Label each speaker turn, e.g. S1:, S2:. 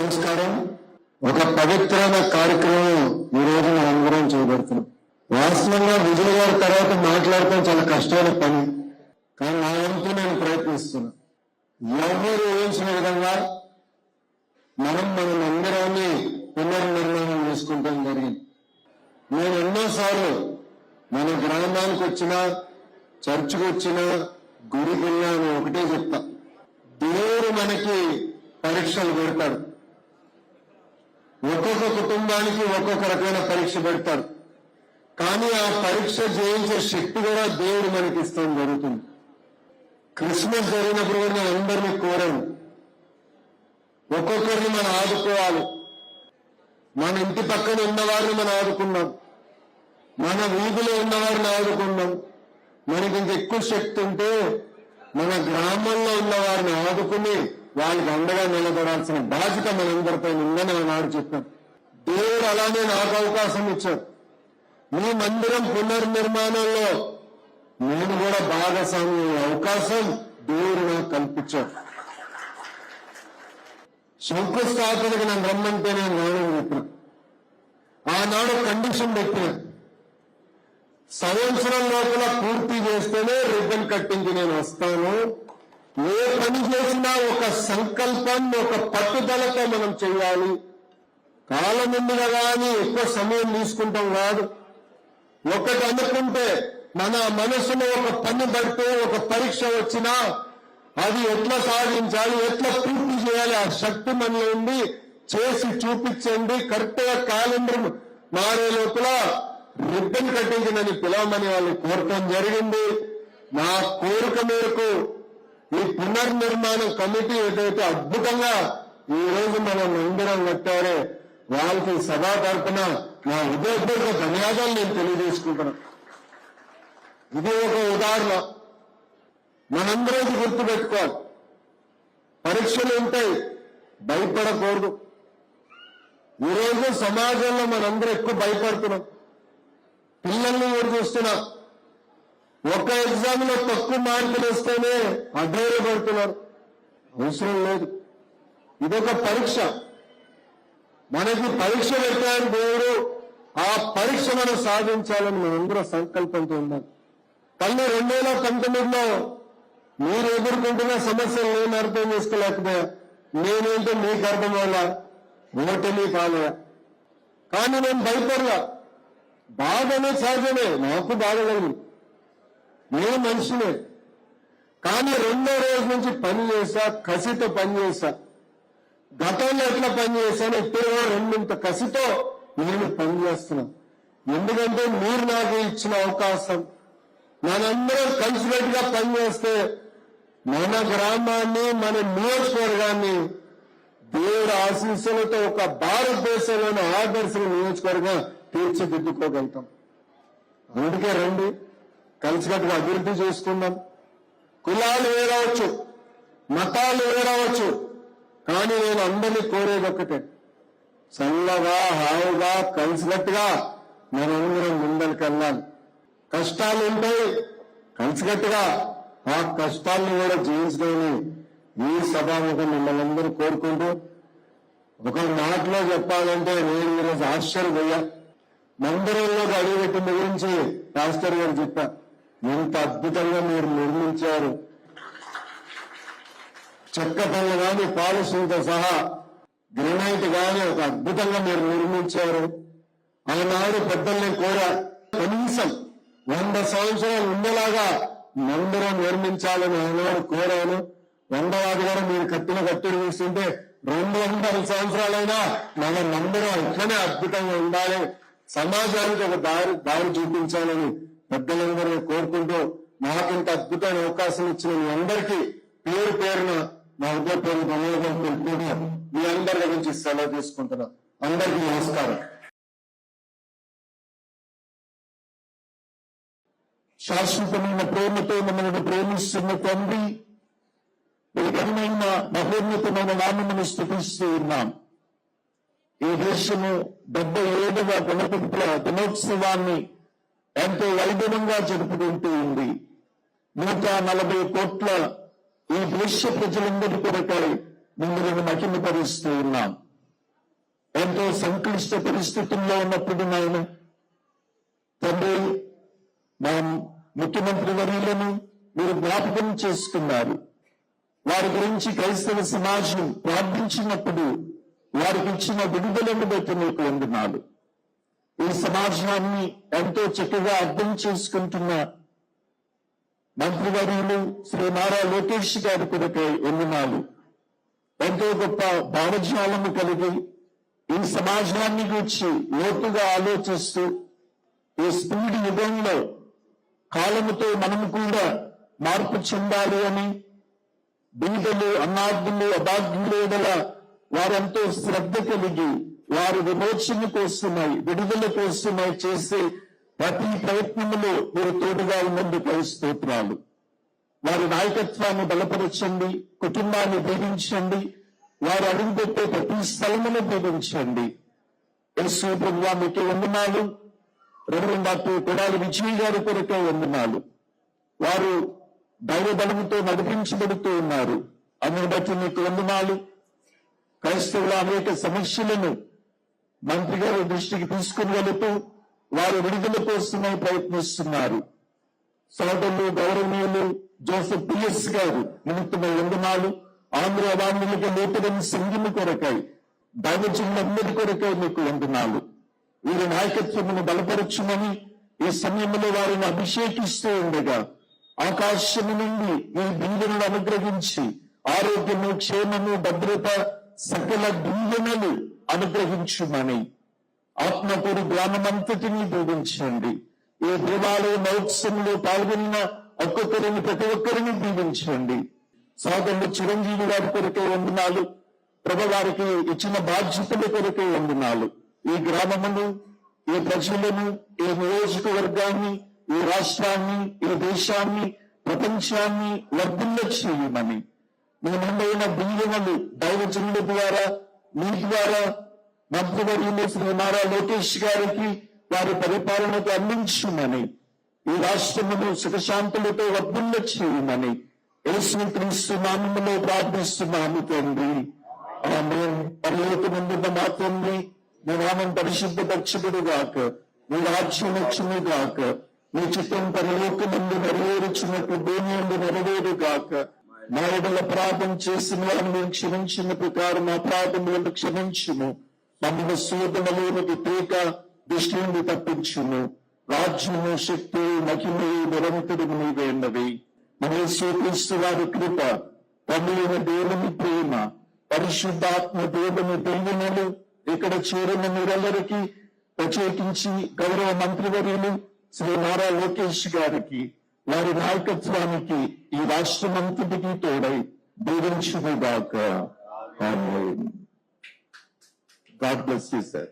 S1: నమస్కారం. ఒక పవిత్రమైన కార్యక్రమం ఈ రోజు మనందరం చేయబడుతున్నాం. వాస్తవంగా విజయ్ గారి తర్వాత మాట్లాడటం చాలా కష్టమైన పని, కానీ నా వంతు నేను ప్రయత్నిస్తున్నా. ఎవరు ఊహించిన విధంగా మనం అందరాన్ని పునర్నిర్మాణం చేసుకుంటాం జరిగింది. నేను ఎన్నోసార్లు మన గ్రామానికి వచ్చినా, చర్చికి వచ్చినా, గుడికి వెళ్ళినా ఒకటే చెప్తా, దేవుడు మనకి పరీక్షలు పెడతాడు. ఒక్కొక్క కుటుంబానికి ఒక్కొక్క రకమైన పరీక్ష పెడతాడు. కానీ ఆ పరీక్ష జయించే శక్తి కూడా దేవుడు మనకి ఇస్తాం జరుగుతుంది. క్రిస్మస్ జరిగినప్పుడు కూడా నేను అందరినీ కోరాను, ఒక్కొక్కరిని మనం ఆదుకోవాలి. మన ఇంటి పక్కన ఉన్నవారిని మనం ఆదుకున్నాం, మన వీధిలో ఉన్నవారిని ఆదుకున్నాం. మనకి ఇంకెక్కువ శక్తి ఉంటే మన గ్రామంలో ఉన్నవారిని ఆదుకుని వాళ్ళకి అండగా నిలబడాల్సిన బాధ్యత మనందరిపై ఉందని ఆనాడు చెప్పాను. దేవుడు అలానే నాకు అవకాశం ఇచ్చాడు. మీ మందిరం పునర్నిర్మాణంలో నేను కూడా భాగస్వామ్య అవకాశం దేవుడు నాకు కల్పించాడు. శంకుస్థాపనకు నన్ను రమ్మంటే నేను రావడం చెప్పిన. ఆనాడు కండిషన్ పెట్టిన, సంవత్సరం లోపల పూర్తి చేస్తేనే రిబ్బన్ కట్టించి నేను వస్తాను. ఏ పని చేసినా ఒక సంకల్పం, ఒక పట్టుదలతో మనం చేయాలి. కాలం ముందుగా కానీ ఎక్కువ సమయం తీసుకుంటాం కాదు. ఒకటి అనుకుంటే మన మనసులో ఒక పని పడితే, ఒక పరీక్ష వచ్చినా అది ఎట్లా సాధించాలి, ఎట్లా పూర్తి చేయాలి, ఆ శక్తి మనలో ఉండి చేసి చూపించండి. కరెక్ట్ గా క్యాలెండర్ మారే లోపల రిబ్బన్ కట్టించి నన్ను పిలవమని వాళ్ళు కోరటం జరిగింది. నా కోరిక మేరకు ఈ పునర్నిర్మాణం కమిటీ ఏదైతే అద్భుతంగా ఈ రోజు మనం మందిరం కట్టారో వాళ్ళకి సభా తరపున నా హృదయపూర్వక ధన్యవాదాలు నేను తెలియజేసుకుంటున్నాను. ఇది ఒక ఉదాహరణ. మనందరం గుర్తుపెట్టుకోవాలి, పరీక్షలు ఉంటాయి, భయపడకూడదు. ఈరోజు సమాజంలో మనందరం ఎక్కువ భయపడుతున్నాం. పిల్లల్ని కూడా చూస్తున్నాం, ఒక ఎగ్జామ్ లో తక్కువ మార్కులు వస్తేనే అధైర్యపడుతున్నారు. అవసరం లేదు, ఇదొక పరీక్ష. మనకి పరీక్ష పెట్టాడు దేవుడు, ఆ పరీక్ష మనం సాధించాలని మనందరం సంకల్పంతో ఉండాలి. తల్లి 2019లో మీరు ఎదుర్కొంటున్న సమస్యలు నేను అర్థం చేసుకోలేకపోయా, నేనేంటో మీకు అర్థం వల్ల ఓటమి కాలయా. కానీ నేను భయపడలా. బాధనే సహజమే, నాకు బాధ కలిగింది, నేను మనిషినే. కానీ రెండో రోజు నుంచి పని చేశా, కసితో పని చేశా. గతంలో ఎట్లా పని చేశాను, ఇప్పుడు రెండింత కసితో నేను పని చేస్తున్నా. ఎందుకంటే మీరు నాకు ఇచ్చిన అవకాశం. మనందరం కలిసికట్టుగా పనిచేస్తే మన గ్రామాన్ని, మన నియోజకవర్గాన్ని దేవుడు ఆశీస్సులతో ఒక భారతదేశంలోని ఆదర్శ నియోజకవర్గం తీర్చిదిద్దుకోగలుగుతాం. అందుకే రండి, కలిసికట్టుగా అభివృద్ధి చేసుకుందాం. కులాలు వేరవచ్చు, మతాలు వేరవచ్చు, కానీ నేను అందరినీ కోరేది ఒక్కటే, చల్లగా హాయిగా కలిసికట్టుగా మనందరం ముందరికి వెళ్ళాలి. కష్టాలు ఉంటాయి, కలిసికట్టుగా ఆ కష్టాలను కూడా జయించడమని ఈ సభాముఖం మిమ్మల్ని అందరూ కోరుకుంటూ, ఒక మాటలో చెప్పాలంటే నేను ఈరోజు ఆశ్చర్యపోయా. మందిరంలోకి అడుగుపెట్టిన గురించి పాస్టర్ గారు చెప్పారు, ఎంత అద్భుతంగా మీరు నిర్మించారు. చెక్క పనులు కానీ, పాలిషింగ్తో సహా గ్రనైట్ కానీ ఒక అద్భుతంగా మీరు నిర్మించారు. ఆనాడు పెద్దల్ని కోరా, కనీసం 100 సంవత్సరాలు ఉండేలాగా మందిరం నిర్మించాలని ఆనాడు కోరాను. 100వ కూడా మీరు కట్టిన కట్టుడు చూస్తుంటే 200 సంవత్సరాలైనా మన మందిరం ఇట్లనే అద్భుతంగా ఉండాలి, సమాజానికి ఒక దారి చూపించాలని పెద్దలందరినీ కోరుకుంటూ, నాకింత అద్భుతమైన అవకాశం ఇచ్చిన మీ అందరికీ పేరు పేరున నా హృదయపూర్వక ధన్యవాదాలు తెలుపుకుంటూ మీ అందరి గురించి సెలవు తీసుకుంటున్నా. అందరికీ నమస్కారం. శాశ్వతమైన ప్రేమతో మమ్మల్ని ప్రేమిస్తున్న తండ్రి, ఏకమైన మహోన్నతమైన నామమును స్తుతిస్తూ ఉన్నాం. ఈ దేశము 77వ గణతంత్ర దినోత్సవాన్ని ఎంతో వైభవంగా జరుపుకుంటూ ఉంది. 140 కోట్ల ఈ దేశ ప్రజలందరి కొరకై మిమ్మల్ని మహిమపరుస్తూ ఉన్నాం. ఎంతో సంక్లిష్ట పరిస్థితుల్లో ఉన్నప్పుడు నాయన తండ్రి మా ముఖ్యమంత్రి వర్యులను మీరు జ్ఞాపకం చేసుకున్నారు. వారి గురించి క్రైస్తవ సమాజం ప్రార్థించినప్పుడు వారికి ఇచ్చిన విడుదలను బట్టి మీకు వందనాలు. ఈ సమాజాన్ని ఎంతో చక్కగా అర్థం చేసుకుంటున్న మంత్రివర్యులు శ్రీ నారా లోకేష్ గారి కొరకై వందనాలు. ఎంతో గొప్ప భావజాలము కలిగి ఈ సమాజాన్ని గురించి లోతుగా ఆలోచిస్తూ ఈ స్పీడ్ యుగంలో కాలముతో మనము కూడా మార్పు చెందాలి అని బీదలు, అన్నార్థులు, అభాగ్యులు ఎడల వారెంతో శ్రద్ధ కలిగి వారి విమోచన కోసమై, విడుదల కోసమై చేసే ప్రతి ప్రయత్నములో మీరు తోడుగా ఉన్నందుకు స్తోత్రాలు. వారి నాయకత్వాన్ని బలపరచండి, కుటుంబాన్ని దీవించండి, వారు అడుగుపెట్టే ప్రతి స్థలమును దీవించండి. యేసు ప్రభువా మీకు వందనాలు. రెవరెండ్ డాక్టర్ కొడాలి విజయ్ గారి కొరకే వందనాలు. వారు దైవ బలముతో నడిపించబడుతూ ఉన్నారు. అందుని బట్టి మీకు వందనాలు. క్రైస్తవుల అనేక సమస్యలను మంత్రి గారి దృష్టికి తీసుకుని వెళుతూ వారు విడుదల కోసమే ప్రయత్నిస్తున్నారు. సోదరులు గౌరవనీయులు జోసెఫ్ పిఎస్ గారు నిమిత్తమై వందనాలు. ఆంధ్ర వాంధ్రులకి లేపదని సంఘము కొరకై, దైవజనులందరి కొరకై మీకు వందనాలు. వీరి నాయకత్వమును బలపరచుమని ఈ సమయంలో వారిని అభిషేకిస్తూ ఉండగా ఆకాశము నుండి ఈ దీవెనలు అనుగ్రహించి ఆరోగ్యము, క్షేమము, భద్రత, సకల దీవెనలు అనుగ్రహించుమని ఆత్మకూరు గ్రామమంతటిని దీవించండి. ఈ దేవాలయ మహోత్సవంలో పాల్గొన్న ఒక్కొక్కరిని, ప్రతి ఒక్కరిని దీవించండి. సోదరుడు చిరంజీవి గారి కొరకే వందనాలు. ప్రభు వారికి ఇచ్చిన బాధ్యతల కొరకే వందనాలు. ఈ గ్రామమును, ఈ ప్రజలను, ఈ నియోజకవర్గాన్ని, ఈ రాష్ట్రాన్ని, ఈ దేశాన్ని, ప్రపంచాన్ని వర్ధిల్ల చేయమని మీ ముందైన దీవెనలు దైవజనుల ద్వారా, మీ ద్వారా మంత్రివర్యులు శ్రీ నారా లోకేష్ గారికి వారి పరిపాలనకు అందించమని, ఈ రాష్ట్రమును సుఖశాంతులతో వర్ధిల్ల చేయమని యేసుక్రీస్తు నామములో ప్రార్థిస్తున్నాము తండ్రి. ఆమేన్. పరలోకమందున్న మా తండ్రి, మీ నామం పరిశుద్ధపరచబడు గాక, మీ రాజ్యం వచ్చును గాక, మీ చిత్తం పరలోకమందు నెరవేర్చినట్టు భూమి యందు నెరవేరు గాక. మా ఎడల అపరాధం చేసిన వారిని మేము క్షమించిన ప్రకారం మా అపరాధములను క్షమించుము. మమ్మల్ని శోధనలోని వ్యతిరేక దృష్టి నుండి తప్పించుము. రాజ్యము, శక్తి, మహిమయు నిరంతరము నీవే ఉన్నవి. మన యేసుక్రీస్తు వారి కృప, తండ్రి అయిన దేవుని ప్రేమ, పరిశుద్ధాత్మ దేవుని దీవెనలు ఇక్కడ చేరిన మీరందరికీ, ప్రత్యేకించి గౌరవ మంత్రివర్యులు శ్రీ నారా లోకేష్ గారికి, వారి నాయకత్వానికి ఈ రాష్ట్రమంతటికి తోడై దీవించుగాక. ఆమేన్. God bless you, sir.